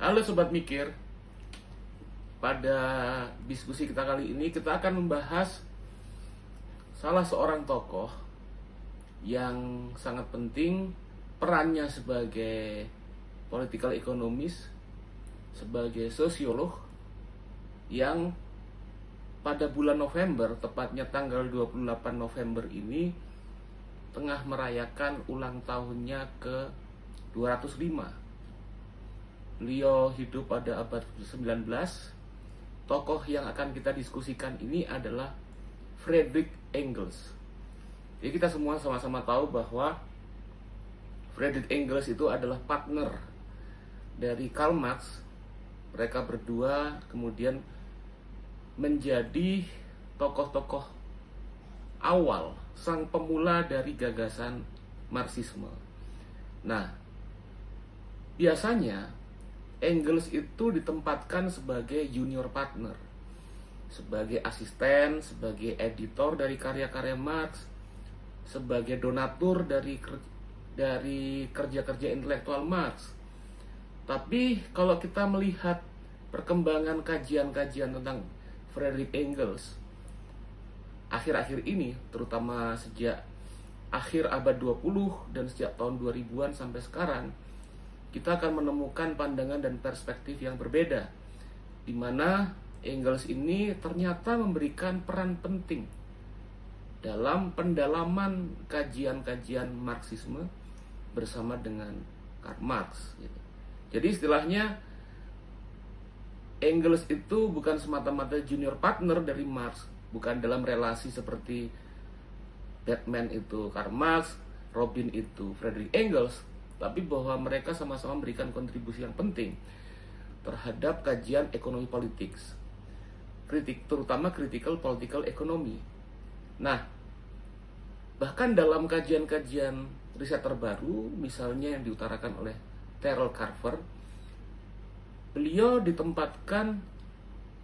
Halo Sobat Mikir, pada diskusi kita kali ini kita akan membahas salah seorang tokoh yang sangat penting perannya sebagai political economist, sebagai sosiolog yang pada bulan November, tepatnya tanggal 28 November ini tengah merayakan ulang tahunnya ke 205. Beliau hidup pada abad ke-19. Tokoh yang akan kita diskusikan ini adalah Friedrich Engels. Jadi kita semua sama-sama tahu bahwa Friedrich Engels itu adalah partner dari Karl Marx. Mereka berdua kemudian menjadi tokoh-tokoh awal, sang pemula dari gagasan Marxisme. Nah, biasanya Engels itu ditempatkan sebagai junior partner, sebagai asisten, sebagai editor dari karya-karya Marx, sebagai donatur dari kerja-kerja intelektual Marx. Tapi kalau kita melihat perkembangan kajian-kajian tentang Friedrich Engels akhir-akhir ini, terutama sejak akhir abad 20 dan sejak tahun 2000-an sampai sekarang, kita akan menemukan pandangan dan perspektif yang berbeda, di mana Engels ini ternyata memberikan peran penting dalam pendalaman kajian-kajian Marxisme bersama dengan Karl Marx. Jadi istilahnya Engels itu bukan semata-mata junior partner dari Marx, bukan dalam relasi seperti Batman itu Karl Marx, Robin itu Friedrich Engels, tapi bahwa mereka sama-sama memberikan kontribusi yang penting terhadap kajian ekonomi politik, terutama critical political economy. Nah, bahkan dalam kajian-kajian riset terbaru, misalnya yang diutarakan oleh Terrell Carver, beliau ditempatkan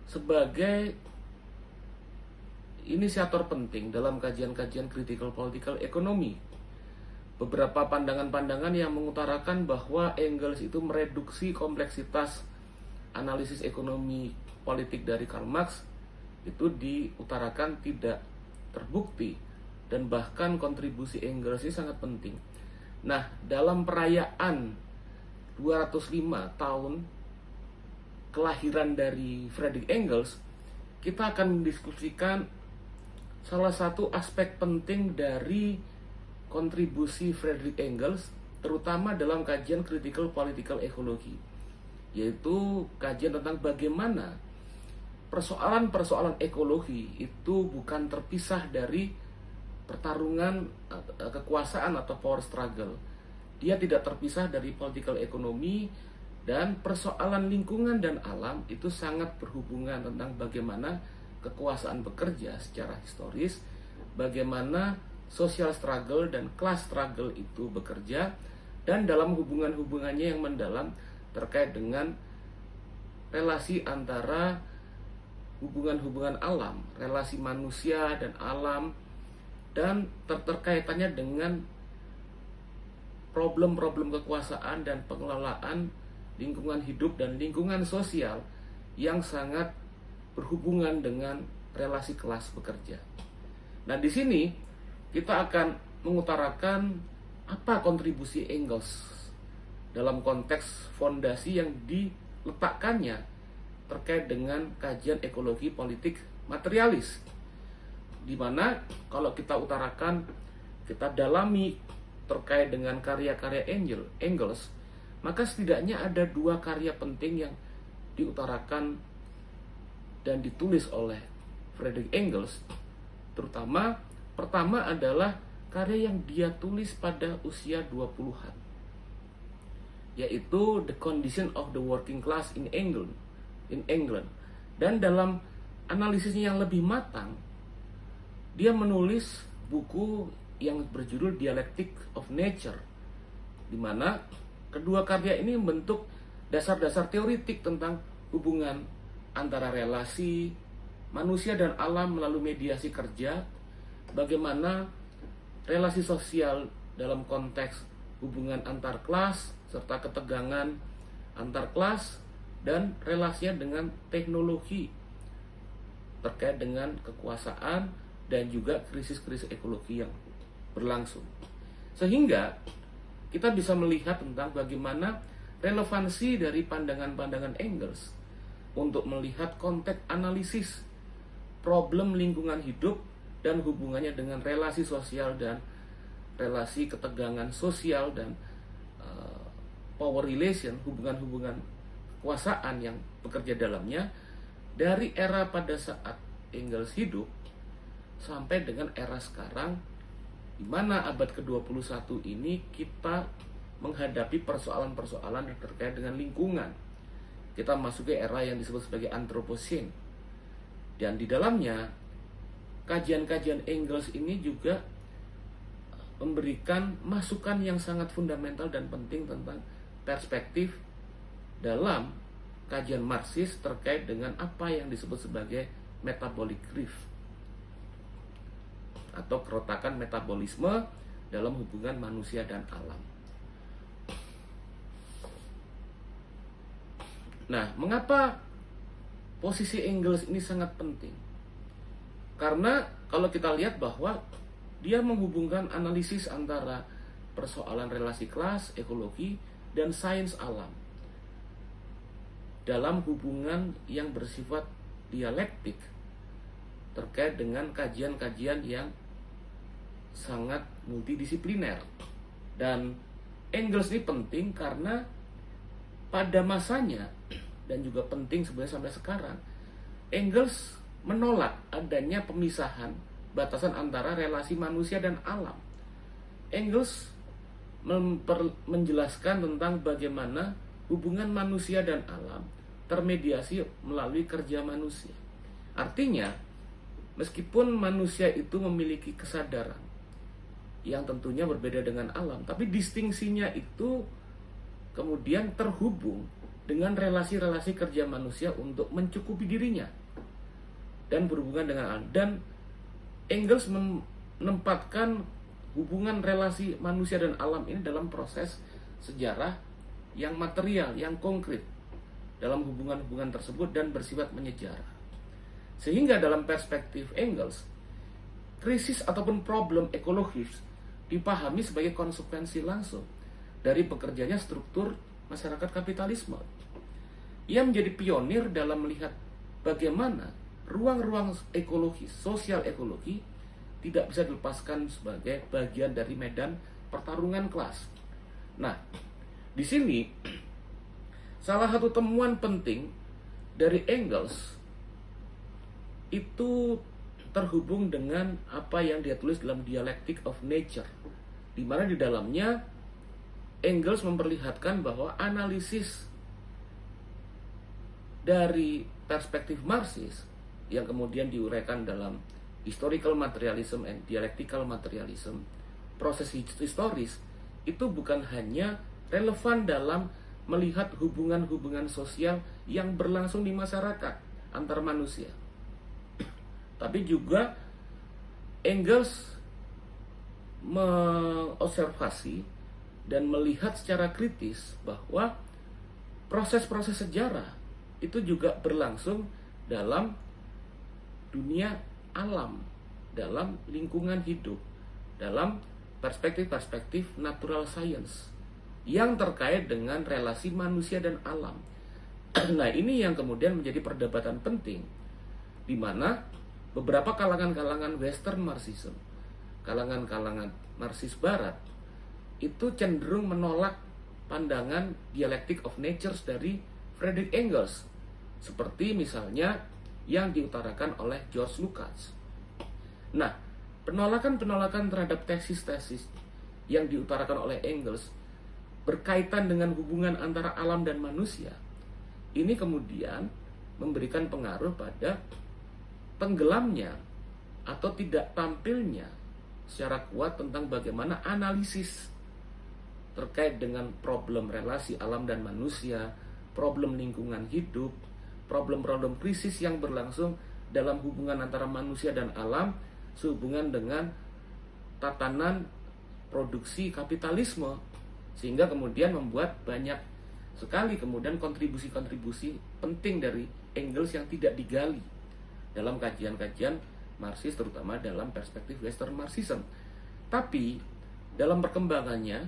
sebagai inisiator penting dalam kajian-kajian critical political economy. Beberapa pandangan-pandangan yang mengutarakan bahwa Engels itu mereduksi kompleksitas analisis ekonomi politik dari Karl Marx itu diutarakan tidak terbukti, dan bahkan kontribusi Engels ini sangat penting. Nah, dalam perayaan 205 tahun kelahiran dari Friedrich Engels, kita akan mendiskusikan salah satu aspek penting dari kontribusi Friedrich Engels, terutama dalam kajian critical political ecology, yaitu kajian tentang bagaimana persoalan-persoalan ekologi itu bukan terpisah dari pertarungan kekuasaan atau power struggle. Dia tidak terpisah dari political economy, dan persoalan lingkungan dan alam itu sangat berhubungan tentang bagaimana kekuasaan bekerja secara historis, bagaimana social struggle dan class struggle itu bekerja, dan dalam hubungan-hubungannya yang mendalam terkait dengan relasi antara hubungan-hubungan alam, relasi manusia dan alam, dan terkaitannya dengan problem-problem kekuasaan dan pengelolaan lingkungan hidup dan lingkungan sosial yang sangat berhubungan dengan relasi kelas bekerja. Nah, di sini kita akan mengutarakan apa kontribusi Engels dalam konteks fondasi yang diletakkannya terkait dengan kajian ekologi politik materialis, di mana kalau kita utarakan, kita dalami terkait dengan karya-karya Engels, maka setidaknya ada dua karya penting yang diutarakan dan ditulis oleh Friedrich Engels. Terutama pertama adalah karya yang dia tulis pada usia 20-an, yaitu The Condition of the Working Class in England. Dan dalam analisisnya yang lebih matang, dia menulis buku yang berjudul Dialectic of Nature, di mana kedua karya ini membentuk dasar-dasar teoritik tentang hubungan antara relasi manusia dan alam melalui mediasi kerja, bagaimana relasi sosial dalam konteks hubungan antar kelas serta ketegangan antar kelas dan relasinya dengan teknologi terkait dengan kekuasaan dan juga krisis-krisis ekologi yang berlangsung. Sehingga kita bisa melihat tentang bagaimana relevansi dari pandangan-pandangan Engels untuk melihat konteks analisis problem lingkungan hidup dan hubungannya dengan relasi sosial dan relasi ketegangan sosial dan power relation, hubungan-hubungan kekuasaan yang bekerja dalamnya dari era pada saat Engels hidup sampai dengan era sekarang, di mana abad ke-21 ini kita menghadapi persoalan-persoalan yang terkait dengan lingkungan. Kita masuk ke era yang disebut sebagai Anthropocene. Dan di dalamnya, kajian-kajian Engels ini juga memberikan masukan yang sangat fundamental dan penting tentang perspektif dalam kajian Marxis terkait dengan apa yang disebut sebagai metabolic drift atau keretakan metabolisme dalam hubungan manusia dan alam. Nah, mengapa posisi Engels ini sangat penting? Karena kalau kita lihat bahwa dia menghubungkan analisis antara persoalan relasi kelas, ekologi, dan sains alam dalam hubungan yang bersifat dialektik terkait dengan kajian-kajian yang sangat multidisipliner. Dan Engels ini penting karena pada masanya dan juga penting sebenarnya sampai sekarang, Engels menolak adanya pemisahan batasan antara relasi manusia dan alam. Engels menjelaskan tentang bagaimana hubungan manusia dan alam termediasi melalui kerja manusia. Artinya, meskipun manusia itu memiliki kesadaran yang tentunya berbeda dengan alam, tapi distingsinya itu kemudian terhubung dengan relasi-relasi kerja manusia untuk mencukupi dirinya dan berhubungan dengan alam. Dan Engels menempatkan hubungan relasi manusia dan alam ini dalam proses sejarah yang material, yang konkret dalam hubungan-hubungan tersebut dan bersifat menyejarah. Sehingga dalam perspektif Engels, krisis ataupun problem ekologis dipahami sebagai konsekuensi langsung dari bekerjanya struktur masyarakat kapitalisme. Ia menjadi pionir dalam melihat bagaimana ruang-ruang ekologi, sosial ekologi tidak bisa dilepaskan sebagai bagian dari medan pertarungan kelas. Nah, di sini salah satu temuan penting dari Engels itu terhubung dengan apa yang dia tulis dalam Dialectic of Nature, di mana di dalamnya Engels memperlihatkan bahwa analisis dari perspektif Marxis yang kemudian diuraikan dalam Historical Materialism and Dialectical Materialism, proses historis itu bukan hanya relevan dalam melihat hubungan-hubungan sosial yang berlangsung di masyarakat antar manusia, tapi juga Engels mengobservasi dan melihat secara kritis bahwa proses-proses sejarah itu juga berlangsung dalam dunia alam, dalam lingkungan hidup, dalam perspektif-perspektif natural science yang terkait dengan relasi manusia dan alam. Nah, ini yang kemudian menjadi perdebatan penting, di mana beberapa kalangan-kalangan Western Marxism, kalangan-kalangan Marxis Barat, itu cenderung menolak pandangan Dialectic of Nature dari Friedrich Engels, seperti misalnya yang diutarakan oleh George Lukács. Nah, penolakan-penolakan terhadap tesis-tesis yang diutarakan oleh Engels berkaitan dengan hubungan antara alam dan manusia, ini kemudian memberikan pengaruh pada tenggelamnya atau tidak tampilnya secara kuat tentang bagaimana analisis terkait dengan problem relasi alam dan manusia, problem lingkungan hidup, problem-problem krisis yang berlangsung dalam hubungan antara manusia dan alam sehubungan dengan tatanan produksi kapitalisme, sehingga kemudian membuat banyak sekali kemudian kontribusi-kontribusi penting dari Engels yang tidak digali dalam kajian-kajian Marxis, terutama dalam perspektif Western Marxism. Tapi dalam perkembangannya,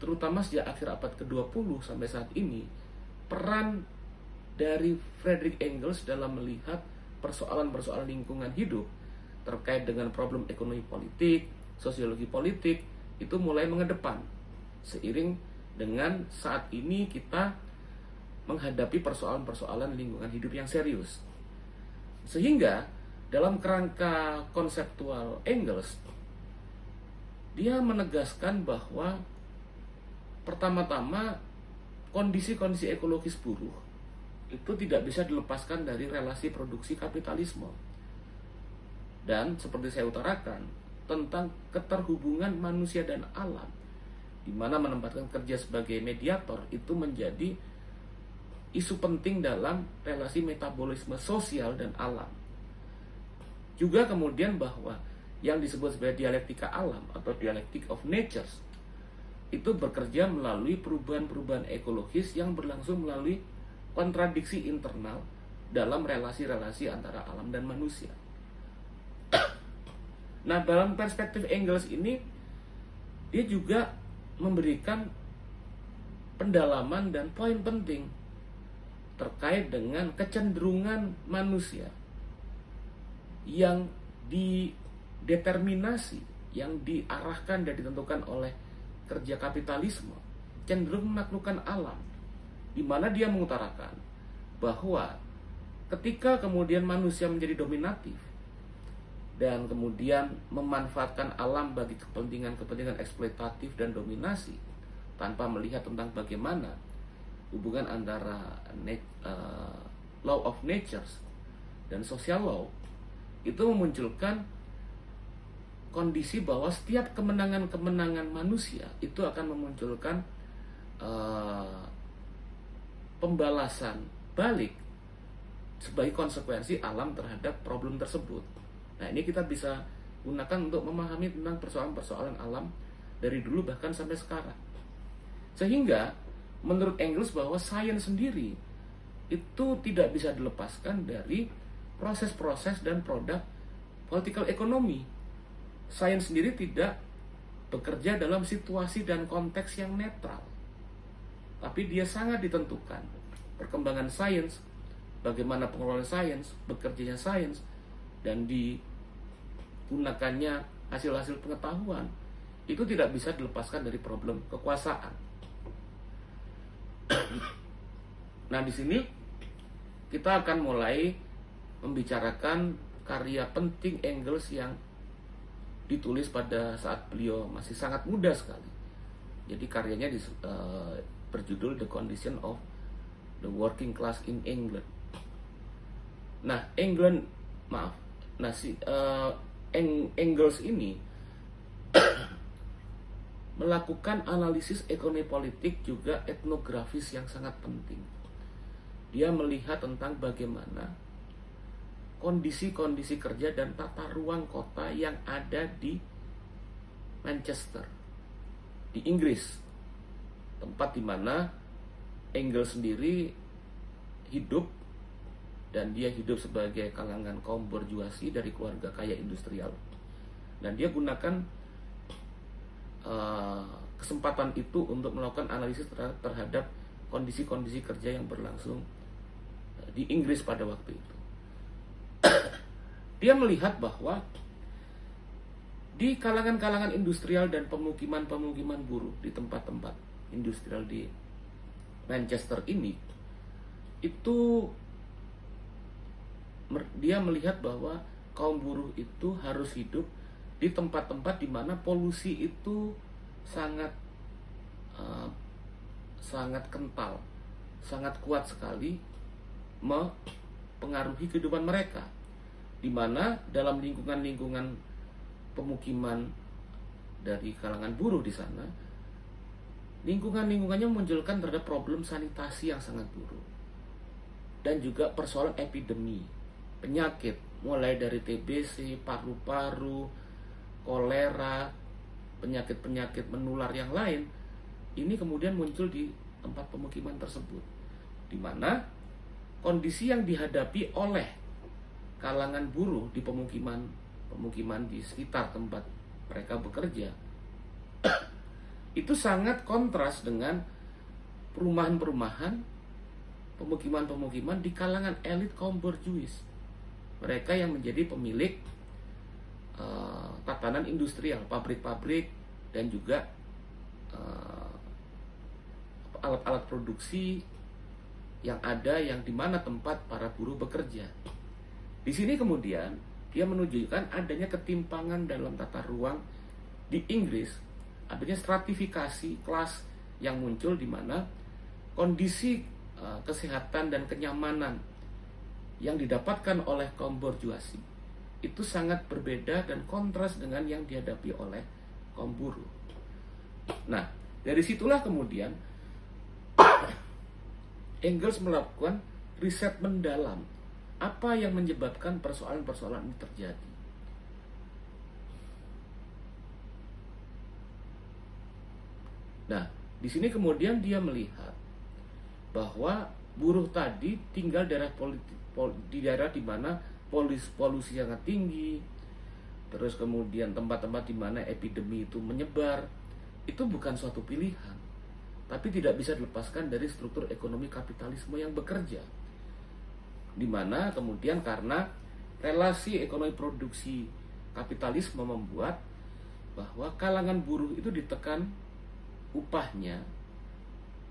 terutama sejak akhir abad ke-20 sampai saat ini, peran dari Friedrich Engels dalam melihat persoalan-persoalan lingkungan hidup terkait dengan problem ekonomi politik, sosiologi politik, itu mulai mengedepan seiring dengan saat ini kita menghadapi persoalan-persoalan lingkungan hidup yang serius. Sehingga dalam kerangka konseptual Engels, dia menegaskan bahwa pertama-tama kondisi-kondisi ekologis buruh itu tidak bisa dilepaskan dari relasi produksi kapitalisme. Dan seperti saya utarakan, tentang keterhubungan manusia dan alam, di mana menempatkan kerja sebagai mediator itu menjadi isu penting dalam relasi metabolisme sosial dan alam. Juga kemudian bahwa yang disebut sebagai dialektika alam atau dialektik of natures itu bekerja melalui perubahan-perubahan ekologis yang berlangsung melalui kontradiksi internal dalam relasi-relasi antara alam dan manusia. Nah, dalam perspektif Engels ini, dia juga memberikan pendalaman dan poin penting terkait dengan kecenderungan manusia yang dideterminasi, yang diarahkan dan ditentukan oleh kerja kapitalisme, cenderung menaklukkan alam, di mana dia mengutarakan bahwa ketika kemudian manusia menjadi dominatif dan kemudian memanfaatkan alam bagi kepentingan-kepentingan eksploitatif dan dominasi tanpa melihat tentang bagaimana hubungan antara law of nature dan social law, itu memunculkan kondisi bahwa setiap kemenangan-kemenangan manusia itu akan memunculkan pembalasan balik sebagai konsekuensi alam terhadap problem tersebut. Nah, ini kita bisa gunakan untuk memahami tentang persoalan-persoalan alam dari dulu bahkan sampai sekarang. Sehingga menurut Engels bahwa sains sendiri itu tidak bisa dilepaskan dari proses-proses dan produk political economy. Sains sendiri tidak bekerja dalam situasi dan konteks yang netral, tapi dia sangat ditentukan. Perkembangan sains, bagaimana pengelolaan sains, bekerjanya sains, dan digunakannya hasil-hasil pengetahuan, itu tidak bisa dilepaskan dari problem kekuasaan. Nah, di sini kita akan mulai membicarakan karya penting Engels yang ditulis pada saat beliau masih sangat muda sekali. Jadi karyanya berjudul The Condition of the Working Class in England. Nah, Engels ini melakukan analisis ekonomi politik juga etnografis yang sangat penting. Dia melihat tentang bagaimana kondisi-kondisi kerja dan tata ruang kota yang ada di Manchester, di Inggris, tempat di mana Engels sendiri hidup, dan dia hidup sebagai kalangan kaum borjuasi dari keluarga kaya industrial. Dan dia gunakan kesempatan itu untuk melakukan analisis terhadap kondisi-kondisi kerja yang berlangsung di Inggris pada waktu itu. Dia melihat bahwa di kalangan-kalangan industrial dan pemukiman-pemukiman buruh di tempat-tempat industrial di Manchester ini, itu dia melihat bahwa kaum buruh itu harus hidup di tempat-tempat di mana polusi itu sangat kental, sangat kuat sekali mempengaruhi kehidupan mereka, di mana dalam lingkungan-lingkungan pemukiman dari kalangan buruh di sana, lingkungannya memunculkan terhadap problem sanitasi yang sangat buruk, dan juga persoalan epidemi, penyakit, mulai dari TBC, paru-paru, kolera, penyakit-penyakit menular yang lain. Ini kemudian muncul di tempat pemukiman tersebut, di mana kondisi yang dihadapi oleh kalangan buruh di pemukiman di sekitar tempat mereka bekerja itu sangat kontras dengan perumahan-perumahan, pemukiman-pemukiman di kalangan elit kaum borjuis, mereka yang menjadi pemilik tatanan industrial, pabrik-pabrik, dan juga alat-alat produksi yang ada, yang dimana tempat para buruh bekerja. Di sini kemudian dia menunjukkan adanya ketimpangan dalam tata ruang di Inggris, adanya stratifikasi kelas yang muncul, di mana kondisi kesehatan dan kenyamanan yang didapatkan oleh kaum borjuasi itu sangat berbeda dan kontras dengan yang dihadapi oleh kaum buruh. Nah, dari situlah kemudian Engels melakukan riset mendalam apa yang menyebabkan persoalan-persoalan ini terjadi. Nah, di sini kemudian dia melihat bahwa buruh tadi tinggal di daerah di mana polusi sangat tinggi, terus kemudian tempat-tempat di mana epidemi itu menyebar. Itu bukan suatu pilihan, tapi tidak bisa dilepaskan dari struktur ekonomi kapitalisme yang bekerja, di mana kemudian karena relasi ekonomi produksi kapitalisme membuat bahwa kalangan buruh itu ditekan upahnya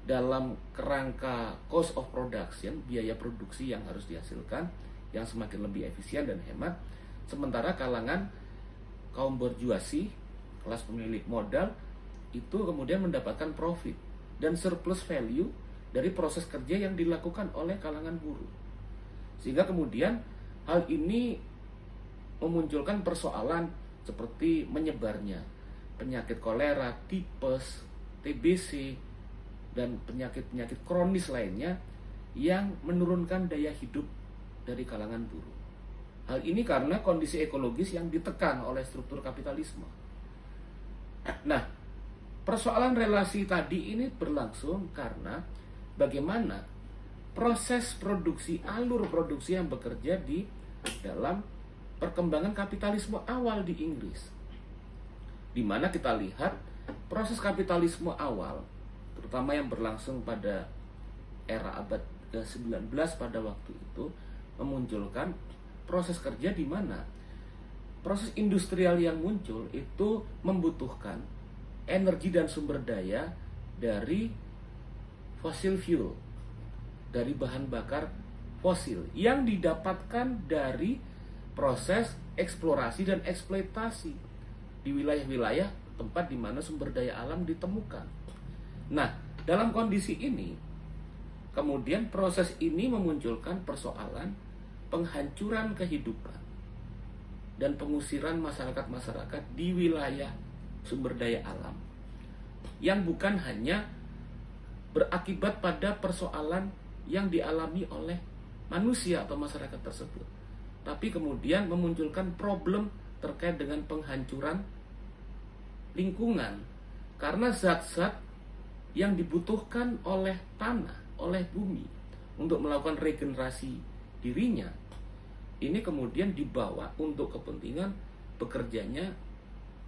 dalam kerangka cost of production, biaya produksi yang harus dihasilkan yang semakin lebih efisien dan hemat, sementara kalangan kaum borjuasi, kelas pemilik modal, itu kemudian mendapatkan profit dan surplus value dari proses kerja yang dilakukan oleh kalangan buruh. Sehingga kemudian hal ini memunculkan persoalan seperti menyebarnya penyakit kolera, tipes, TBC, dan penyakit-penyakit kronis lainnya yang menurunkan daya hidup dari kalangan buruh. Hal ini karena kondisi ekologis yang ditekan oleh struktur kapitalisme. Nah, persoalan relasi tadi ini berlangsung karena bagaimana proses produksi, alur produksi yang bekerja di dalam perkembangan kapitalisme awal di Inggris, di mana kita lihat proses kapitalisme awal, terutama yang berlangsung pada era abad ke-19 pada waktu itu, memunculkan proses kerja di mana proses industrial yang muncul itu membutuhkan energi dan sumber daya dari fossil fuel, dari bahan bakar fosil yang didapatkan dari proses eksplorasi dan eksploitasi di wilayah-wilayah tempat di mana sumber daya alam ditemukan. Nah, dalam kondisi ini kemudian proses ini memunculkan persoalan penghancuran kehidupan dan pengusiran masyarakat-masyarakat di wilayah sumber daya alam, yang bukan hanya berakibat pada persoalan yang dialami oleh manusia atau masyarakat tersebut, tapi kemudian memunculkan problem terkait dengan penghancuran lingkungan, karena zat-zat yang dibutuhkan oleh tanah, oleh bumi untuk melakukan regenerasi dirinya, ini kemudian dibawa untuk kepentingan bekerjanya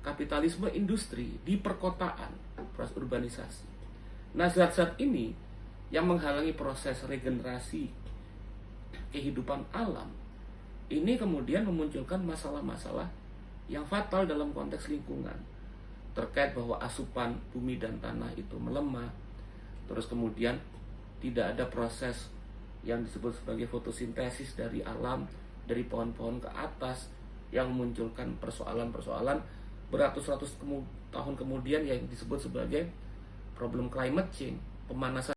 kapitalisme industri di perkotaan, proses urbanisasi. Nah, zat-zat ini yang menghalangi proses regenerasi kehidupan alam, ini kemudian memunculkan masalah-masalah yang fatal dalam konteks lingkungan, terkait bahwa asupan bumi dan tanah itu melemah, terus kemudian tidak ada proses yang disebut sebagai fotosintesis dari alam, dari pohon-pohon ke atas, yang memunculkan persoalan-persoalan beratus-ratus tahun kemudian yang disebut sebagai problem climate change, pemanasan